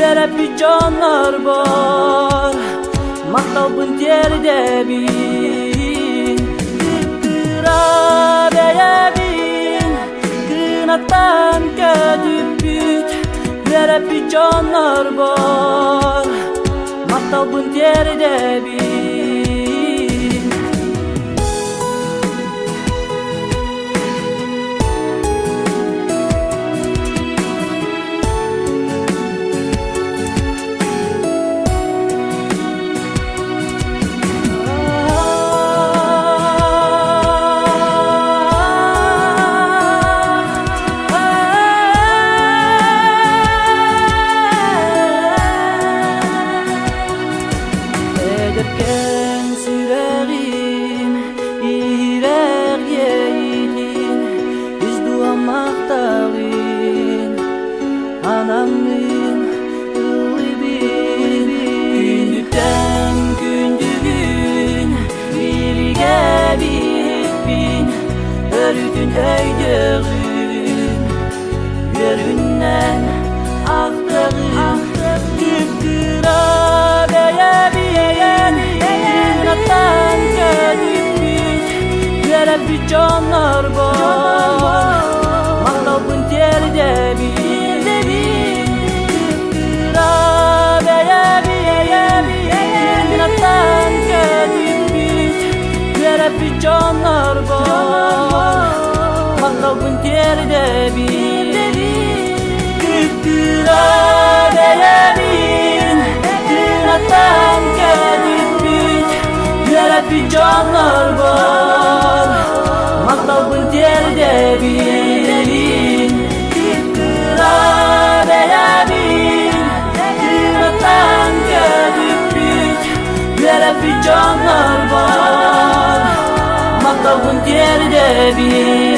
Yere pijonlar bor, maqtalbın teride bin, kıra beye bin, kınattan kötüp büt. Yere pijonlar bor, maqtalbın teride bin. Öydürün, yöründen aktarın, kıpkıra beyebiyen, kınatan kötüpüt, yere pijonlar var, maqtalbın teride bin, kıpkıra beyebiyen, kınatan kötüpüt, yere pijonlar var. Maqtalbın teride bin, kıpkıra beye bin, kınatan kötüpüt, yere pijonlar var. Maqtalbın teride bin, kıpkıra beye bin, kınatan kötüpüt, yere pijonlar var. Maqtalbın teride bin.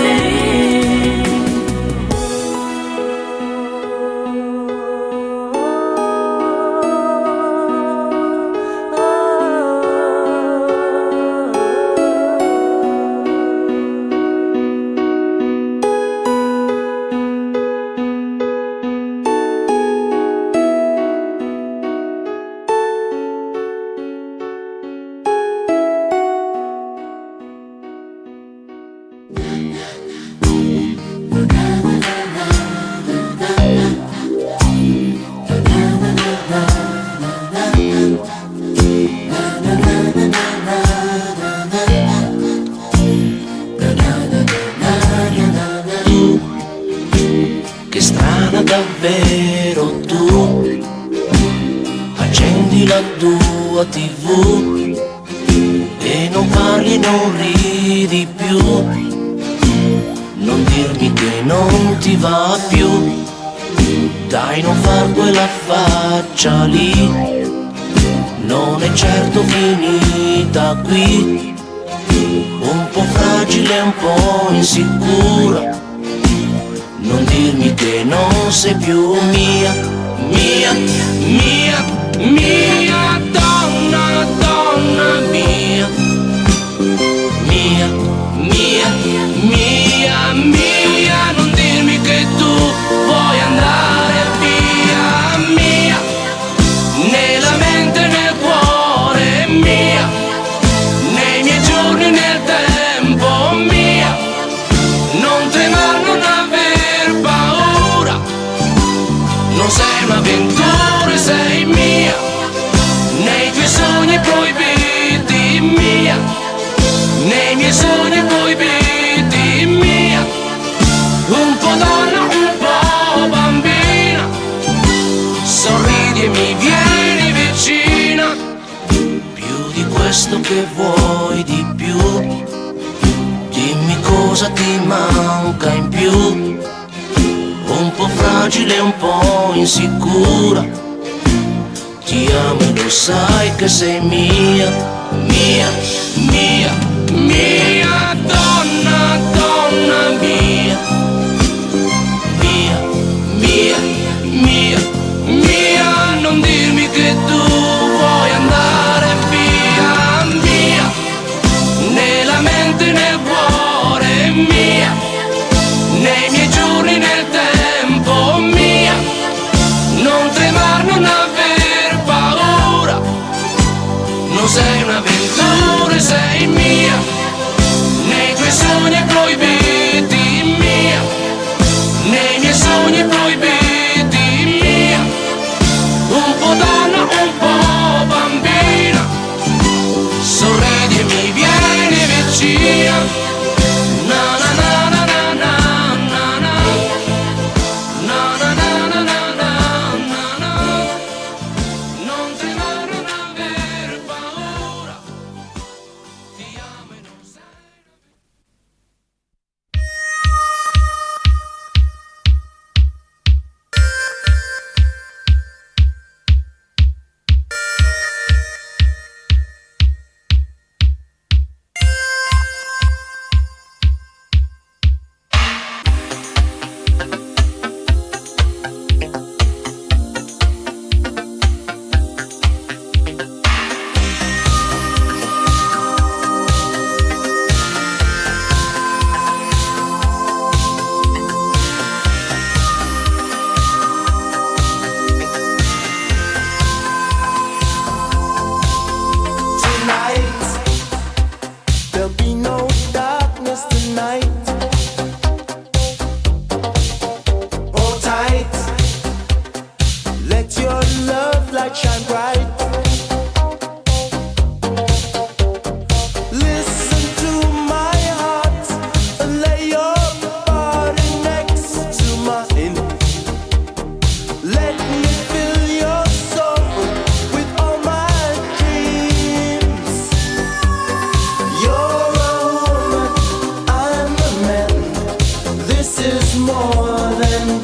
Lì non è certo finita qui, un po' fragile, un po' insicura. Non dirmi che non sei più mia, mia, mia, mia donna, donna mia, mia, mia, mia, mia. Non dirmi che tu vuoi andare via, mia. Nella mente, nel cuore, mia. Nei miei giorni, nel tempo, mia. Non tremare, non aver paura. Non sei un'avventura, sei mia. Nei tuoi sogni proibiti, mia. Nei miei sogni proibiti, mia. Un po' donna, un po' bambina. Sorridi e mi vieni vicina. Più di questo che vuoi di più. Dimmi cosa ti manca in più. Un po' fragile, un po' insicura. Ti amo e lo sai che sei mia, mia, mia, mia donna, donna mia. Mia, mia, mia, mia. Non dirmi che tu vuoi andare via, mia. Nella mente, nel cuore, mia. Nei miei giorni, nel tempo, mia. Non tremare. far non aver paura. Non sei un'avventura, sei mia, nei tuoi sogni proibiti mia, nei miei sogni proibiti mia. Un po' donna, un po' bambina, sorridi e mi vieni vicina. Na na na na na na na na, na na na na na na na. Non tremare, non aver paura, ti amo e non sai.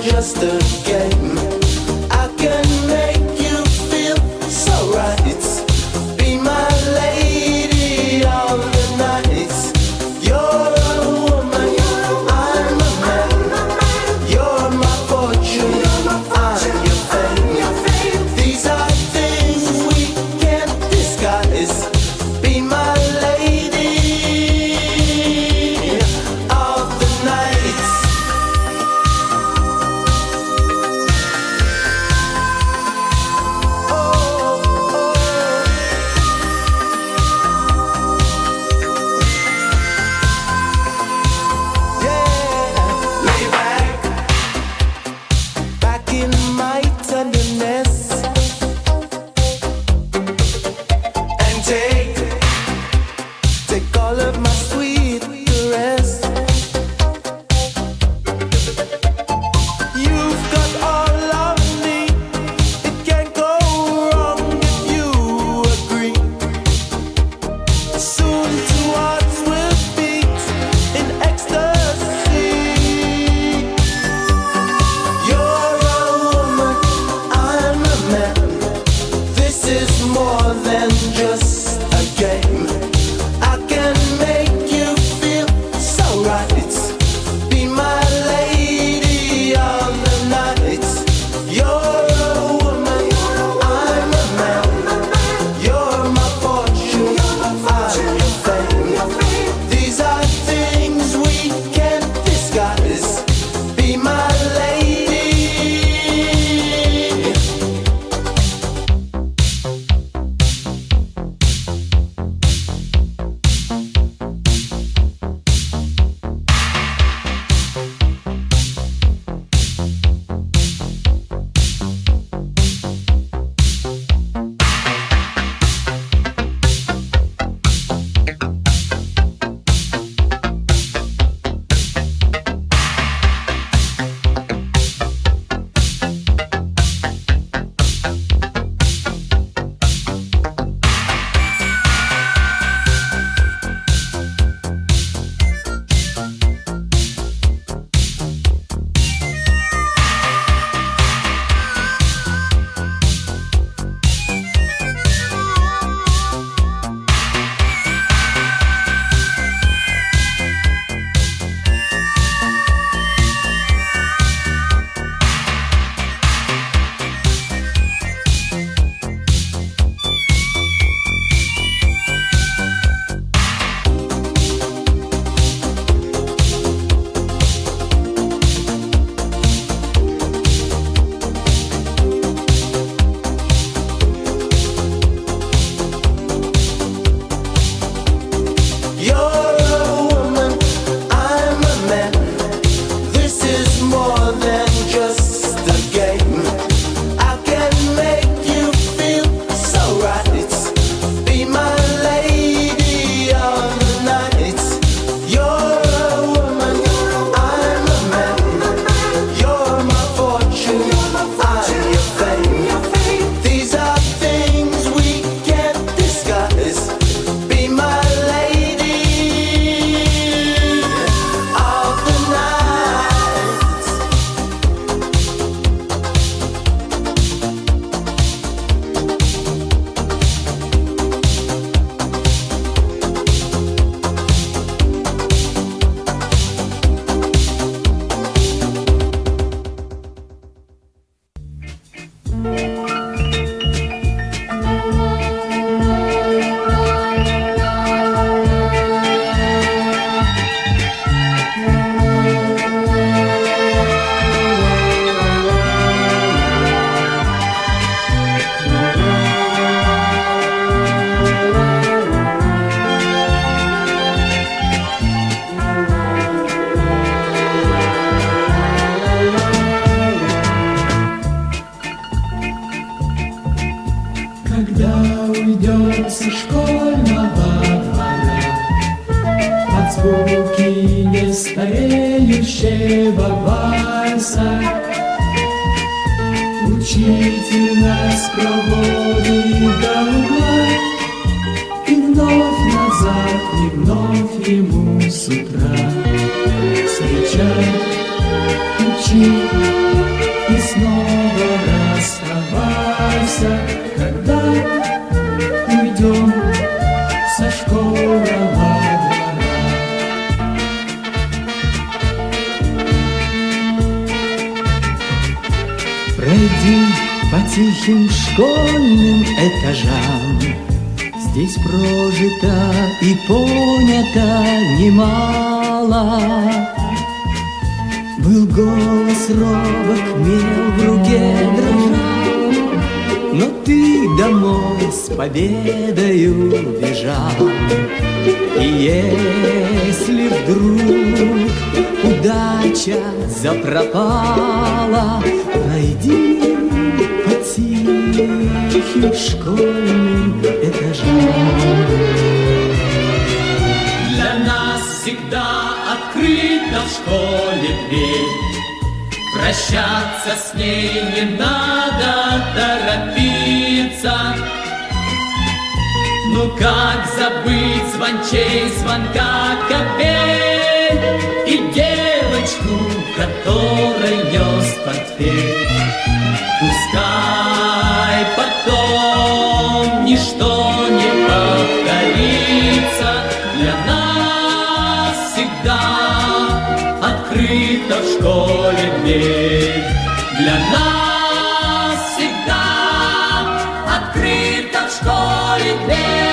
Just a game. I can make you feel Учитель нас проводит до угла, и вновь назад, и вновь ему с утра встречать, учить и снова расставайся, когда уйдем со школьного двора. Пройди по тихим школьным этажам, здесь прожито и понято немало. Был голос робок, мел в руке дрожал, но ты домой с победою бежал. И если вдруг удача запропала, пройди по тихим школьным этажам. Для нас всегда открыта в школе дверь, прощаться с ней не надо торопиться. Ну как забыть звончей звонка капель и девочку, которой нес портфель? Пускай потом ничто не повторится, для нас всегда открыта в школе дверь. Для нас всегда открыта в школе дверь.